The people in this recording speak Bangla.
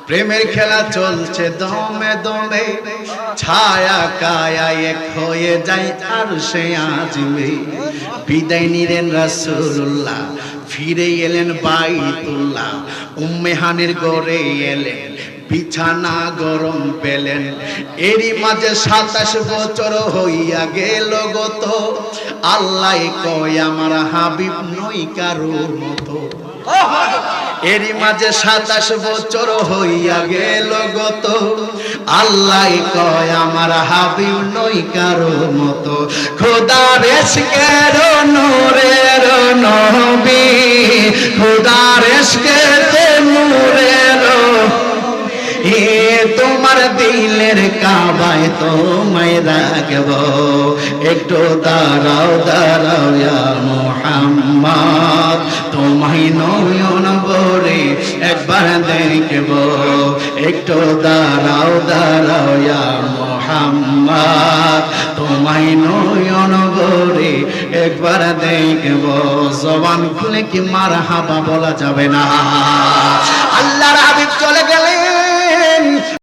প্রেমের খেলা চলছে দমে দমে, ছায়া কায়া এক হয়ে যায় আরশে আজিমে। বিদায় নিলেন রাসূলুল্লাহ, ফিরে এলেন বাইতুল্লাহ। উম্মে হানির ঘরে এলেন, বিছানা গরম পেলেন। এরই মাঝে 27 বছর হইয়া গেল গত। আল্লাহ কয় আমার হাবিব নই কারোর মতো। এরই মাঝে 27 বছর হইয়া গেল গত। আল্লাহ কয় আমার হাবিব নই কারোর মতো। খোদার ইশকের নূরের নবী, খোদার ইশকের নূরের এ তোমার দিলের কাবায় তোমায় রাখব। একটু দাঁড়াও দাঁড়াও ইয়া মুহাম্মদ, তোমায় নয়ন ভরে একবার দেখব। একটু দাঁড়াও দাঁড়াও ইয়া মুহাম্মদ, তোমায় নয়ন ভরে একবার দেখব। জবান খুলে কি মারহাবা বলা যাবে না? আল্লাহর হাবিব চলে গেলেন।